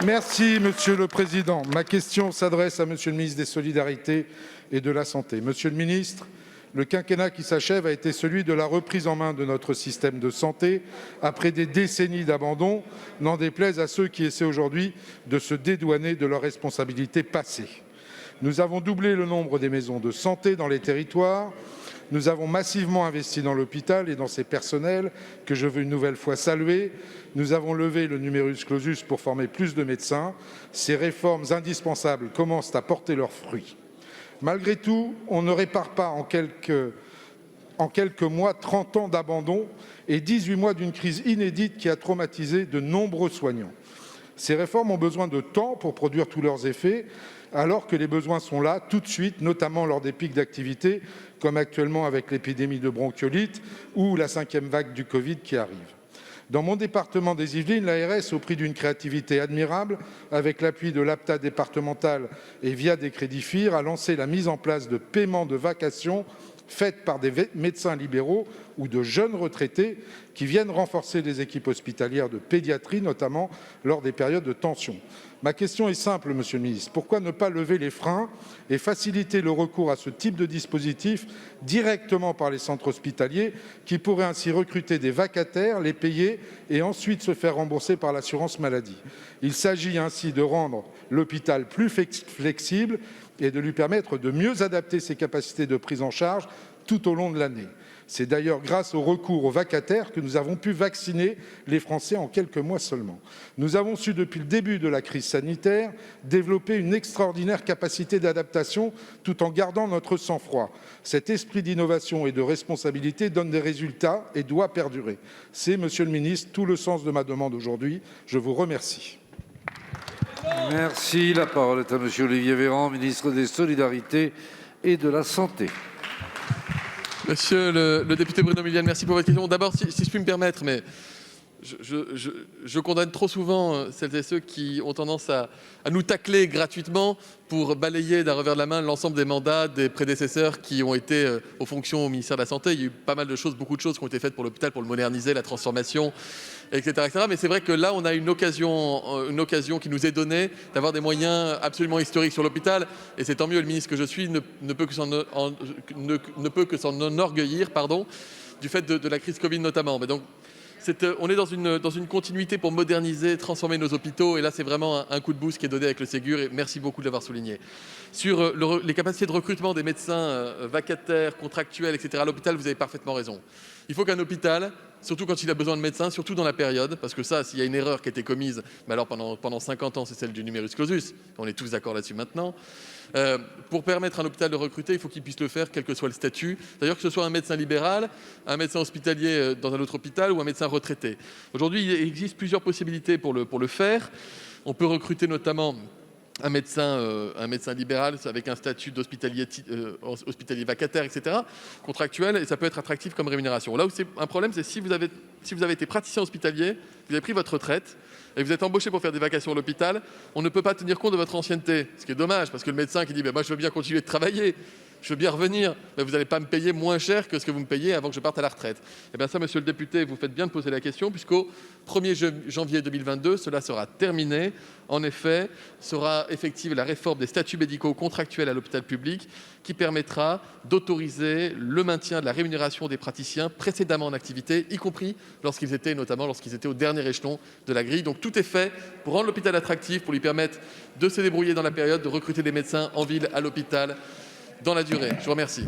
Merci, Monsieur le Président. Ma question s'adresse à Monsieur le ministre des Solidarités et de la Santé. Monsieur le ministre, le quinquennat qui s'achève a été celui de la reprise en main de notre système de santé après des décennies d'abandon, n'en déplaise à ceux qui essaient aujourd'hui de se dédouaner de leurs responsabilités passées. Nous avons doublé le nombre des maisons de santé dans les territoires. Nous avons massivement investi dans l'hôpital et dans ses personnels, que je veux une nouvelle fois saluer. Nous avons levé le numerus clausus pour former plus de médecins. Ces réformes indispensables commencent à porter leurs fruits. Malgré tout, on ne répare pas en quelques mois 30 ans d'abandon et 18 mois d'une crise inédite qui a traumatisé de nombreux soignants. Ces réformes ont besoin de temps pour produire tous leurs effets, alors que les besoins sont là tout de suite, notamment lors des pics d'activité, comme actuellement avec l'épidémie de bronchiolite ou la 5e vague du Covid qui arrive. Dans mon département des Yvelines, l'ARS, au prix d'une créativité admirable, avec l'appui de l'APTA départemental et via des crédits FIR, a lancé la mise en place de paiements de vacations faites par des médecins libéraux ou de jeunes retraités qui viennent renforcer les équipes hospitalières de pédiatrie, notamment lors des périodes de tension. Ma question est simple, Monsieur le ministre. Pourquoi ne pas lever les freins et faciliter le recours à ce type de dispositif directement par les centres hospitaliers qui pourraient ainsi recruter des vacataires, les payer et ensuite se faire rembourser par l'assurance maladie? Il s'agit ainsi de rendre l'hôpital plus flexible et de lui permettre de mieux adapter ses capacités de prise en charge tout au long de l'année. C'est d'ailleurs grâce au recours aux vacataires que nous avons pu vacciner les Français en quelques mois seulement. Nous avons su depuis le début de la crise sanitaire développer une extraordinaire capacité d'adaptation tout en gardant notre sang-froid. Cet esprit d'innovation et de responsabilité donne des résultats et doit perdurer. C'est, Monsieur le ministre, tout le sens de ma demande aujourd'hui. Je vous remercie. Merci. La parole est à Monsieur Olivier Véran, ministre des Solidarités et de la Santé. Monsieur le député Bruno Milienne, merci pour votre question. D'abord, si je puis me permettre, mais je condamne trop souvent celles et ceux qui ont tendance à nous tacler gratuitement pour balayer d'un revers de la main l'ensemble des mandats des prédécesseurs qui ont été aux fonctions au ministère de la Santé. Il y a eu pas mal de choses, beaucoup de choses qui ont été faites pour l'hôpital, pour le moderniser, la transformation, etc. etc. Mais c'est vrai que là, on a une occasion qui nous est donnée d'avoir des moyens absolument historiques sur l'hôpital. Et c'est tant mieux, le ministre que je suis ne peut que s'en enorgueillir, du fait de la crise Covid notamment. Mais donc, on est dans une continuité pour moderniser, transformer nos hôpitaux. Et là, c'est vraiment un coup de boost qui est donné avec le Ségur. Et merci beaucoup de l'avoir souligné. Sur les capacités de recrutement des médecins vacataires, contractuels, etc. à l'hôpital, vous avez parfaitement raison. Il faut qu'un hôpital, surtout quand il a besoin de médecins, surtout dans la période, parce que ça, s'il y a une erreur qui a été commise, mais alors pendant 50 ans, c'est celle du numerus clausus. On est tous d'accord là-dessus maintenant. Pour permettre à un hôpital de recruter, il faut qu'il puisse le faire, quel que soit le statut. D'ailleurs, que ce soit un médecin libéral, un médecin hospitalier dans un autre hôpital ou un médecin retraité. Aujourd'hui, il existe plusieurs possibilités pour le faire. On peut recruter notamment un médecin libéral avec un statut d'hospitalier hospitalier vacataire, etc., contractuel, et ça peut être attractif comme rémunération. Là où c'est un problème, c'est si vous avez été praticien hospitalier, vous avez pris votre retraite, et vous êtes embauché pour faire des vacations à l'hôpital, on ne peut pas tenir compte de votre ancienneté, ce qui est dommage, parce que le médecin qui dit moi je veux bien continuer de travailler, je veux bien revenir, mais vous n'allez pas me payer moins cher que ce que vous me payez avant que je parte à la retraite. Et bien ça, monsieur le député, vous faites bien de poser la question, puisqu'au 1er janvier 2022, cela sera terminé. En effet, sera effective la réforme des statuts médicaux contractuels à l'hôpital public, qui permettra d'autoriser le maintien de la rémunération des praticiens précédemment en activité, y compris notamment lorsqu'ils étaient au dernier échelon de la grille. Donc tout est fait pour rendre l'hôpital attractif, pour lui permettre de se débrouiller dans la période, de recruter des médecins en ville, à l'hôpital, dans la durée. Je vous remercie.